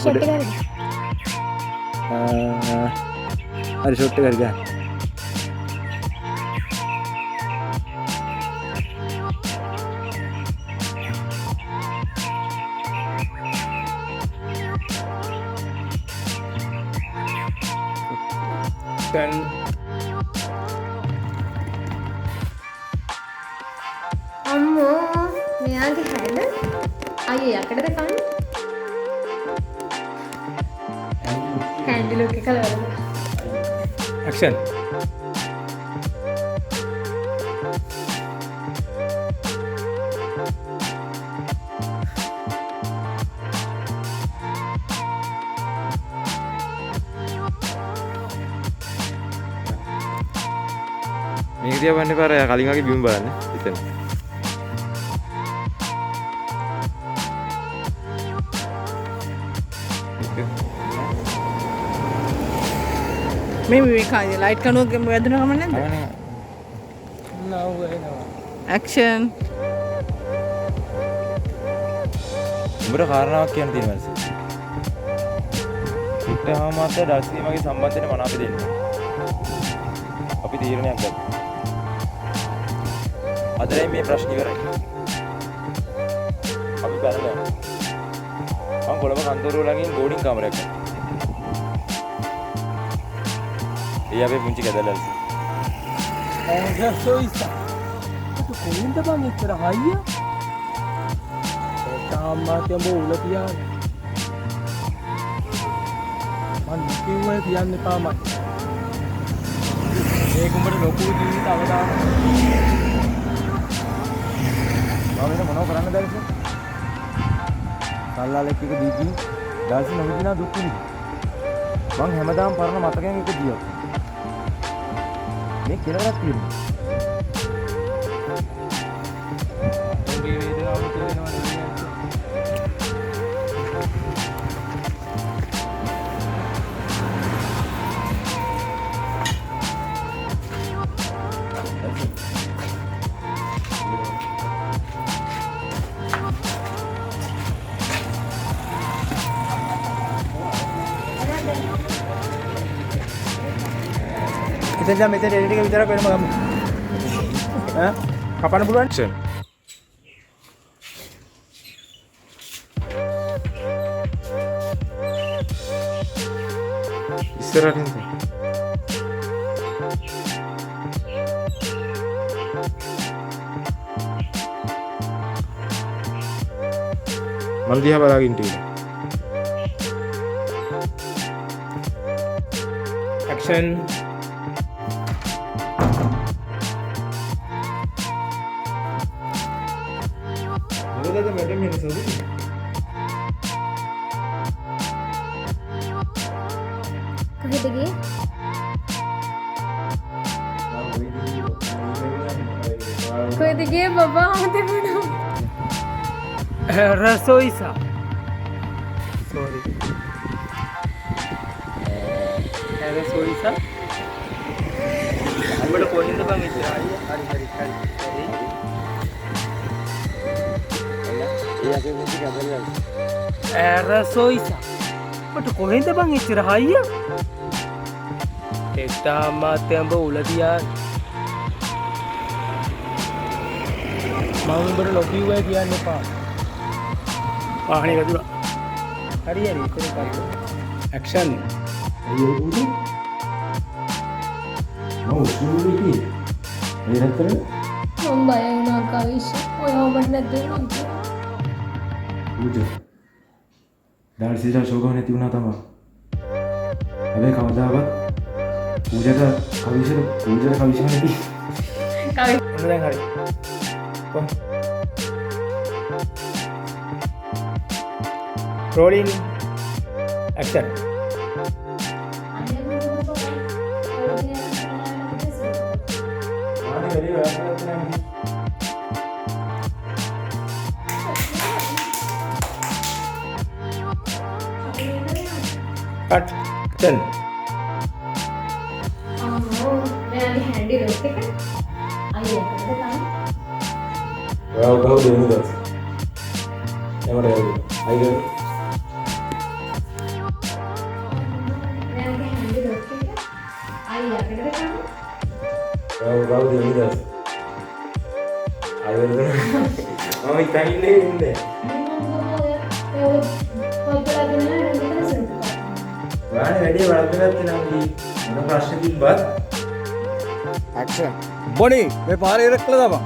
Shot එක හරිද? හරි ෂොට් එක හරි ගන්න. දැන් අම්මෝ මෙයාගේ හැඩ අයියේ යකඩද කන්නේ? හැන්ඩි ලුක් එක ලවලු. ඇක්ෂන්. මේක දිහා බලන්න පාර කලින් වගේ බිම බලන්න හිතන්න. මේ කායි ලයිට් කනුවක වැදුන ගමන් නැද්ද? ඇක්ෂන්. උඹට කාරණාවක් කියන්න තියෙනවා ඇස්. පිටහා මාත ඩල්සි මගේ සම්බන්ධයෙන් මන අපි දෙන්න. අපි තීරණයක් ගත්තා. අදයි මේ ප්‍රශ්න ඉවරයි. අපි බලන්න. මම කොළඹ කන්දරුව ළඟින් බෝඩින් කාමරයක් ගත්තා. ඒ අපේ පුංචි කැදල්ලල්ස. සොයිසා. itu කොහෙන්ද බං එච්චර හයිය? තාම්මා තියඹ උල තියාන. මං කිව්වේ තියන්න එපා මට. මේක උඹට ලොකු ජීවිත අවදානයක්. මම වෙන මොනව කරන්න බැරිද? සල්ලාලෙක් එක දීපි ඩල්සි නොවිදිනා දුක් විඳි. මං හැමදාම පරණ මතකයන් එක දියෝ. මේ කෙලවරක් තියෙනවා. ඔබේ වේදනාව තේරෙනවා නේද? ඉතින් මෙතන එඩිට් එක විතරක් වෙනම ගමු. ඈ කපන්න පුළුවන්? ඇක්ෂන්. ඉස්සරහින් ඉන්න. මන් දිහා බලාගෙන ඉන්න. ඇක්ෂන්. මොකදද මැඩම් මේ සෝදි? කොහෙද ගියේ? කොහෙද ගියේ බබා අමතක වුණා. රසොයිසා. sorry. රසොයිසා. අපිට කොහෙන්ද බං එච්චර හරිය? හරි. ඒ අපේ පුංචි කැදල්ලල්ස. රසොයිසා. අපිට කොහෙන්ද බං එච්චර හයිය? තාම්මා තියඹ උල තියාන. මම උඹට ලොකියුවයි කියන්න එපා. වාහනේ වැදුනා. හරි ඉතින් කරලා. ඇක්ෂන්. අයියෝ උඩු. නෝ සූරිකි. ඒ නැතර මම බය වුණා කවිෂ. ඔය ඔබට නැද්ද වුණා. පූජා. ඩල්සිට ෂෝගහ නැති වුණා තමයි. හැබැයි කවදාවත් පූජාට කවිෂ නැති. කවි ඔන්න දැන් හරි. කොහොම? රෝලින්. ඇක්ෂන්. කට්. ඇක්ෂන්. අම්මෝ මෙයාගේ හැන්ඩි ලොක් එක අයියා කරද කන්නේ? Wow, denudas. Emang ada lagi. Ayo. ආයි යකඩද කන්නේ? Kau dia ni dah. Ayo tu. Oh ikan ini ni. Mana ready berapa tu nanti? Mana prashan di bawah? Action. Bonnie, मैं पारे रख लेता हूँ.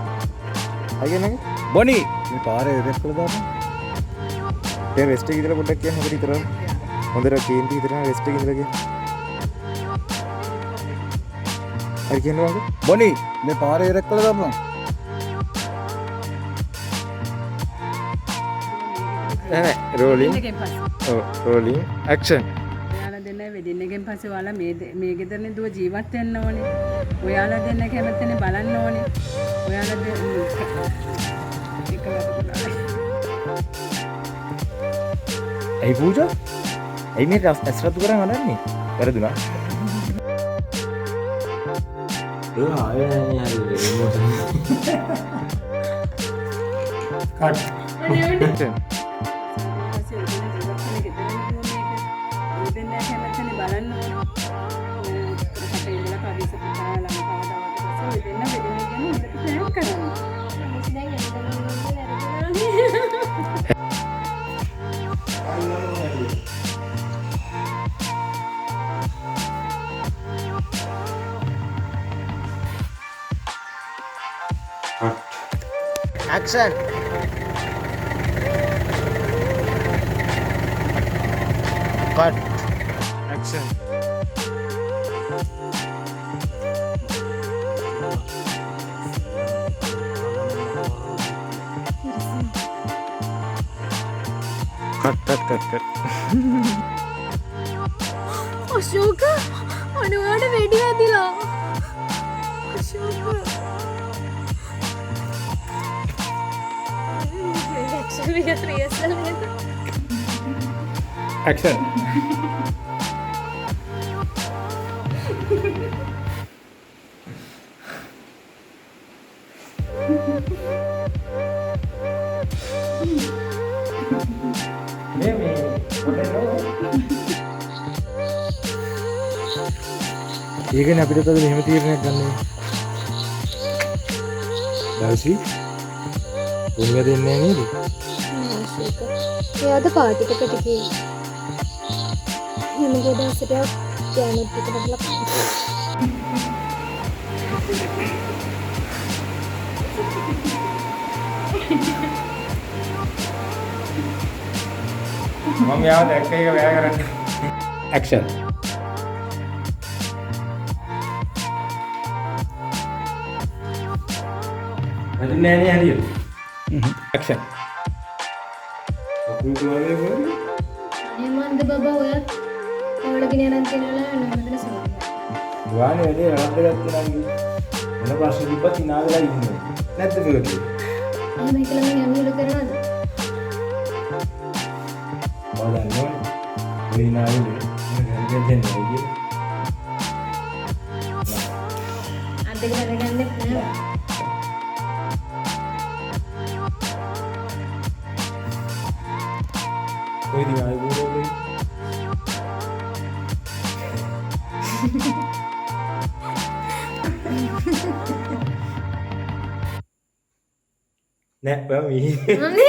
आगे ना? Bonnie, मैं पारे रख लेता हूँ. तेरे रेस्ट की तरह बोलता क्या हमारी तरह? उधर केंद्र की तरह रेस्ट की तरह क्या? अरे क्या हुआ? Bonnie, मैं पारे रख लेता हूँ. Rolling. Oh, rolling. Action. ඔයාලා දෙන්න වෙඩින් එකෙන් පස්සේ ඔයාලා මේ ගෙදරනේ දුව ජීවත් වෙන්න ඕනේ. ඔයාලා දෙන්න කැමතිනේ බලන්න ඕනේ. ඔයාලා Hey Pooja, hey ni asrat tu kerana mana ni? Kerana tu nak? Ayah ni ada emosi. Cut. Action. Action. Cut. Action. Cut. Ashoka අනුවාට වෙඩි වැදිලා. අශෝක Action. ඒකනේ අපිට තද මෙහෙම තීරණයක් ගන්න. දැල්සි. උන්ව දෙන්නේ නේද? අශෝක එයාද පාටි එකට ගියේ. හිමගේ දැසට ගෑනුත් එක්ක බදලා මම යාව දැක්ක එක වැය කරන්න. Action. වැදුන්නේ නැහැ නේ හරියට. Action. අපු තුමාගේ කොහොමද? අනේ මන්ද බබා ඔයත් ඔයාලා ගෙන යන තැනලා නෝනකට සෝරි. ගානේ වැඩේ වැරද්දගත්තා නම් මොන ප්‍රශ්න තිබ්බත් ඉනාදලා ඉන්නේ. නැද්ද මේක? එහෙම කියලා මම යමිලු කරනවද? බලන්න. ඔය ඉනාදේ මම දෙන්නේ නෑ. අදක දැනගන්නෙත් නෑ. कोई नहीं आए बोलो कोई ने पमी අනේ